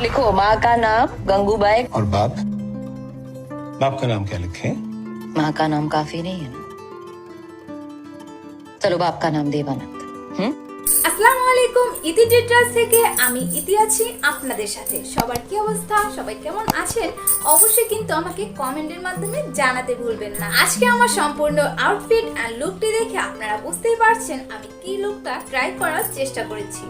लिखो माँ का नाम गंगूबाई। और बाप बाप का नाम क्या लिखे? माँ का नाम काफी नहीं है ना? चलो बाप का नाम देवानंद। আসসালামু আলাইকুম, ইতি টিউটোরিয়ালস থেকে আমি ইতি আছি আপনাদের সাথে। সবার কি অবস্থা, সবাই কেমন আছেন অবশ্যই কিন্তু আমাকে কমেন্টের মাধ্যমে জানাতে ভুলবেন না। আজকে আমার সম্পূর্ণ আউটফিট এন্ড লুকটি দেখে আপনারা বুঝতেই পারছেন আমি কি লুকটা ট্রাই করার চেষ্টা করেছি।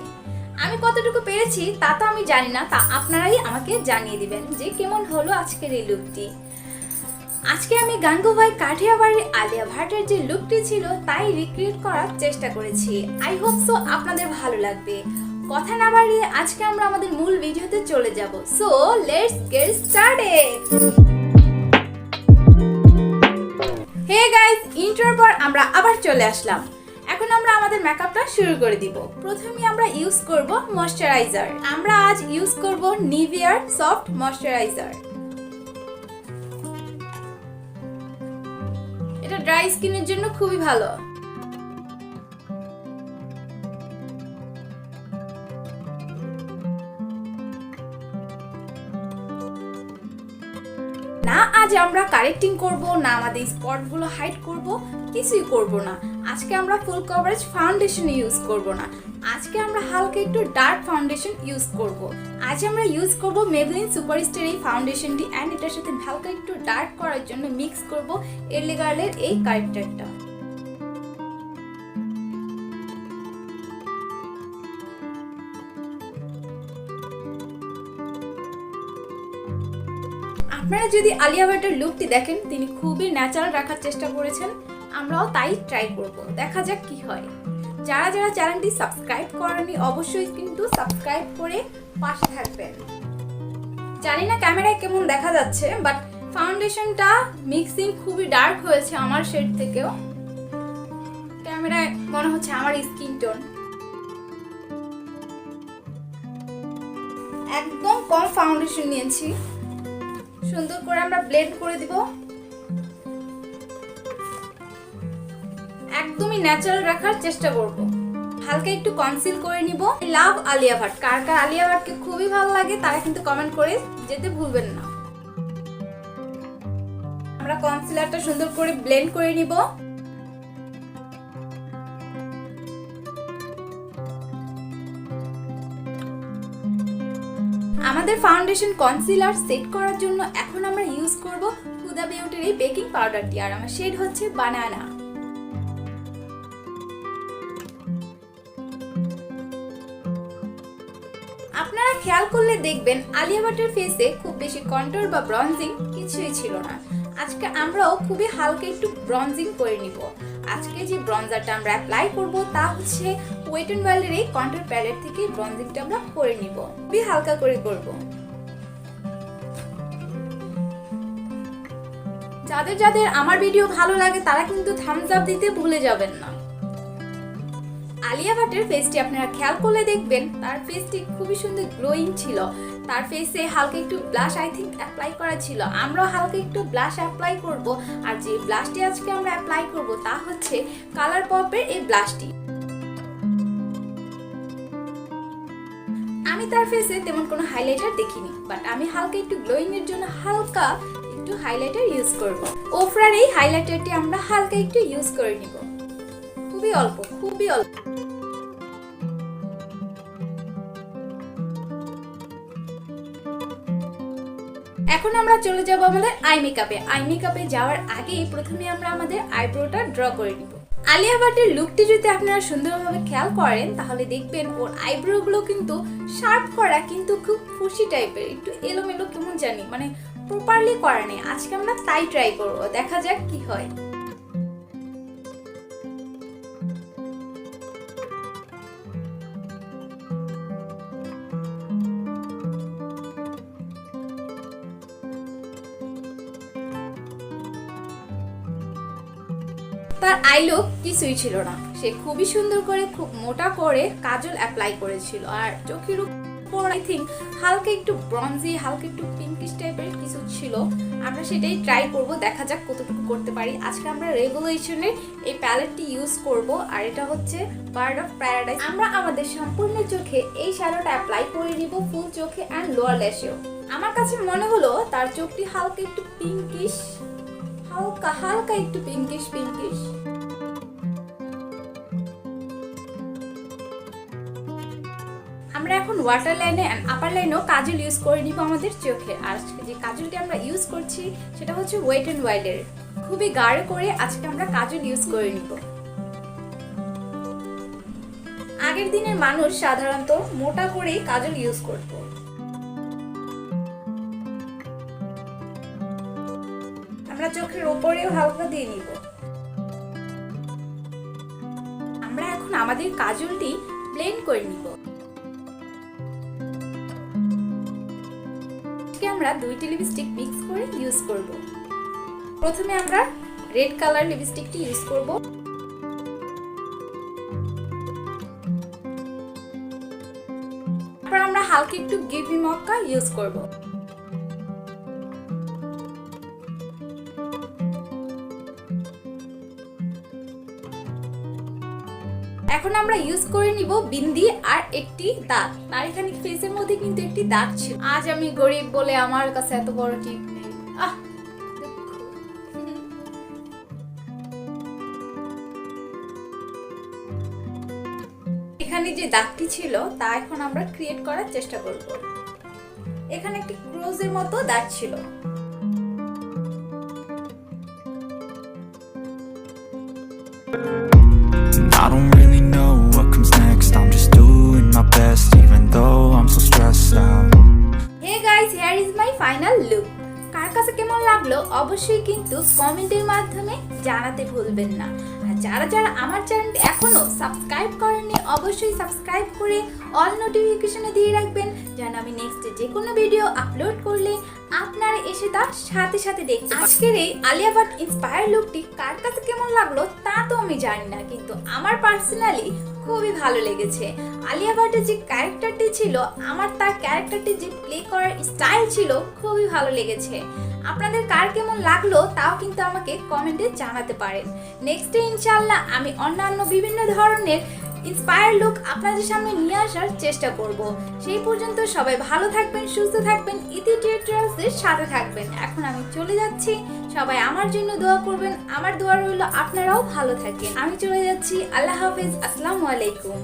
আমি কতটুকু পেরেছি তা তো আমি জানি না, তা আপনারাই আমাকে জানিয়ে দিবেন যে কেমন হলো আজকের এই লুকটি। আজকে আমি গাঙ্গুবাই কাঠিয়াবাড়ির আলিয়া ভাটের যে লুকটি ছিল তাই রিক্রিয়েট করার চেষ্টা করেছি। আই হোপ সো আপনাদের ভালো লাগবে। কথা না বাড়িয়ে আজকে আমরা আমাদের মূল ভিডিওতে চলে যাব। So let's get started. Hey guys, ইন্ট্রোর পর আমরা আবার চলে আসলাম। এখন আমরা আমাদের মেকআপটা শুরু করে দিব। প্রথমে আমরা ইউজ করব ময়শ্চারাইজার। আমরা আজ ইউজ করব নিভিয়ার সফট ময়শ্চারাইজার। এটা ড্রাই স্কিনের জন্য খুবই ভালো। না আজ আমরা কারেক্টিং করব, না আমাদের স্পটগুলো হাইড করব, কিছুই করব না। আজকে আমরা ফুল কভারেজ ফাউন্ডেশন ইউজ করব না। আজকে আমরা হালকা একটু ডার্ক ফাউন্ডেশন ইউজ করব। আজ আমরা ইউজ করব মেবলিন সুপারস্টার এই ফাউন্ডেশনটি এন্ড এটার সাথে হালকা একটু ডার্ক করার জন্য মিক্স করব এরলি গার্লের এই কারেক্টারটা। আপনারা যদি আলিয়া ভাটের লুকটি দেখেন, তিনি খুবই ন্যাচারাল রাখার চেষ্টা করেছেন। আমরাও তাই ট্রাই করব, দেখা যাক কি হয়। যারা যারা চ্যানেলটি সাবস্ক্রাইব করেননি অবশ্যই কিন্তু সাবস্ক্রাইব করে পাশে থাকবেন। জানি না ক্যামেরায় কেমন দেখা যাচ্ছে, বাট ফাউন্ডেশনটা মিক্সিং খুবই ডার্ক হয়েছে আমার শেড থেকেও। ক্যামেরায় মনে হচ্ছে আমার স্কিন টোন। একদম কম ফাউন্ডেশন নিয়েছি, সুন্দর করে আমরা ব্লেন্ড করে দিব। একদমই ন্যাচারাল রাখার চেষ্টা করব। হালকা একটু কনসিল করে নিব। লাভ আলিয়া ভাট। কার কার আলিয়া ভাটকে খুবই ভালো লাগে তারা কিন্তু কমেন্ট করে যেতে ভুলবেন না। আমরা কনসিলারটা সুন্দর করে ব্লেন্ড করে নিব। আমাদের ফাউন্ডেশন কনসিলার সেট করার জন্য এখন আমরা ইউজ করব হুদা বিউটির এই বেকিং পাউডারটি, আর আমার শেড হচ্ছে বানানা। আপনারা খেয়াল করলে দেখবেন আলিয়া ভাটের ফেসে খুব বেশি কন্ট্যুর বা ব্রঞ্জিং কিছুই ছিল না। আজকে আমরাও খুবই হালকা একটু ব্রঞ্জিং করে নিব। আজকে যে ব্রঞ্জারটা আমরা অ্যাপ্লাই করব তা হচ্ছে ওয়েট এন্ড ওয়াইল্ডের এই কন্ট্যুর প্যালেট থেকে ব্রঞ্জিংটা আমরা করে নিব। খুবই হালকা করে করব। যাদের যাদের আমার ভিডিও ভালো লাগে তারা কিন্তু থামস আপ দিতে ভুলে যাবেন না। আলিয়া ভাটের ফেসটি আপনারা খেয়াল করলে দেখবেন তার ফেসটি খুবই সুন্দর গ্লোয়িং ছিল। তার ফেসে হালকা একটু ব্লাশ আই থিঙ্ক অ্যাপ্লাই করা ছিল। আমরাও হালকা একটু ব্লাশ অ্যাপ্লাই করব। আর যে ব্লাশটি আজকে আমরা অ্যাপ্লাই করব তা হচ্ছে কালারপপের এই ব্লাশটি। আমি তার ফেসে তেমন কোনো হাইলাইটার দেখিনি, বাট আমি হালকা একটু গ্লোয়িং এর জন্য হালকা একটু হাইলাইটার ইউজ করব। ওফরার এই হাইলাইটারটি আমরা হালকা একটু ইউজ করে নিব, খুবই অল্প, খুবই অল্প। এখন আমরা চলে যাব আমাদের আই মেকআপে। আই মেকআপে যাওয়ার আগে প্রথমে আমরা আমাদের আইব্রোটা ড্র করে নিব। আলিয়া ভাটের লুকটি যদি আপনারা সুন্দরভাবে খেয়াল করেন তাহলে দেখবেন ওর আইব্রো গুলো কিন্তু শার্প করা, কিন্তু খুব ফুসি টাইপের, একটু এলোমেলো কেমন জানি, মানে প্রপারলি করা নেই। আজকে আমরা তাই ট্রাই করব, দেখা যাক কি হয়। তার আই লুক কিছুই ছিল না। সে খুবই সুন্দর করে খুব মোটা করে কাজল অ্যাপ্লাই করেছিল আর চোখের উপর আই থিঙ্ক হালকা একটু ব্রঞ্জি, হালকা একটু পিঙ্কিশ টাইপের কিছু ছিল। আমরা সেটাই ট্রাই করব, দেখা যাক কতটুকু করতে পারি। আজকে আমরা রেগুলেশনের এই প্যালেটটি ইউজ করব, আর এটা হচ্ছে বার্ড অফ প্যারাডাইস। আমরা আমাদের সম্পূর্ণ চোখে এই শ্যাডোটা অ্যাপ্লাই করে নিব, ফুল চোখে অ্যান্ড লোয়ার ল্যাশেও। আমার কাছে মনে হলো তার চোখটি হালকা একটু পিঙ্কিশ, হালকা হালকা একটু পিঙ্কিশ পিঙ্কিশ। আমরা এখন ওয়াটার লাইনে এন্ড আপার লাইনেও কাজল ইউজ করে নিব আমাদের চোখে। আর আজকে যে কাজলটি আমরা ইউজ করছি সেটা হচ্ছে ওয়েট এন্ড ওয়াইল্ডের। খুবই গাঢ় করে আজকে আমরা কাজল ইউজ করে নিব। আগের দিনের মানুষ সাধারণত মোটা করেই কাজল ইউজ করত। আমরা চোখের উপরেও হালকা দিয়ে নিব। আমরা এখন আমাদের কাজলটি ব্লেন্ড করে নিব। আমরা দুইটি লিপস্টিক মিক্স করে ইউজ করব। প্রথমে আমরা রেড কালার লিপস্টিকটি ইউজ করব। তারপর আমরা হালকা একটু গিভ মি মক্কা ইউজ করব। এখন আমরা ইউজ করে নিব বিন্দি আর একটি দাগ। আর এখানে ফেসের মধ্যে কিন্তু একটি দাগ ছিল। আজ আমি গরিব বলে আমার কাছে এত বড় টিপ নেই। এখানে যে দাগটি ছিল তা এখন আমরা ক্রিয়েট করার চেষ্টা করব। এখানে একটি ক্রোজের মতো দাগ ছিল। I don't really know what comes next. I'm just doing my best even though I'm so stressed out. Hey guys, here is my final look. কার কাছে কেমন লাগলো অবশ্যই কিন্তু কমেন্টের মাধ্যমে জানাতে ভুলবেন না। আর যারা যারা আমার চ্যানেলটি এখনো সাবস্ক্রাইব করেননি অবশ্যই সাবস্ক্রাইব করে অল নোটিফিকেশনে দিয়ে রাখবেন, যেন আমি নেক্সট যে কোনো ভিডিও আপলোড করলে আপনারা এসে তার সাথে সাথে দেখতে পাবেন। আজকের এই আলিয়া ভাট ইন্সপায়ার লুকটি কার কাছে কেমন লাগলো তা তো আমি জানি না, কিন্তু আমার পার্সোনালি খুবই ভালো লেগেছে। আলিয়া ভাটের যে ক্যারেক্টারটি ছিল, আমার তার ক্যারেক্টারটি যে প্লে করার স্টাইল ছিল খুবই ভালো লেগেছে। আপনাদের কার কেমন লাগলো তাও কিন্তু আমাকে কমেন্টে জানাতে পারেন। নেক্সট ইনশাআল্লাহ আমি অন্যান্য বিভিন্ন ধরনের ইন্সপায়ার লুক আপনাদের সামনে নিয়ে আসার চেষ্টা করব। সেই পর্যন্ত সবাই ভালো থাকবেন, সুস্থ থাকবেন, ইতি টিউটোরিয়ালস এর সাথে থাকবেন। এখন আমি চলে যাচ্ছি, সবাই আমার জন্য দোয়া করবেন। আমার দোয়া রইল আপনারাও ভালো থাকেন। আমি চলে যাচ্ছি, আল্লাহ হাফেজ, আসসালামু আলাইকুম।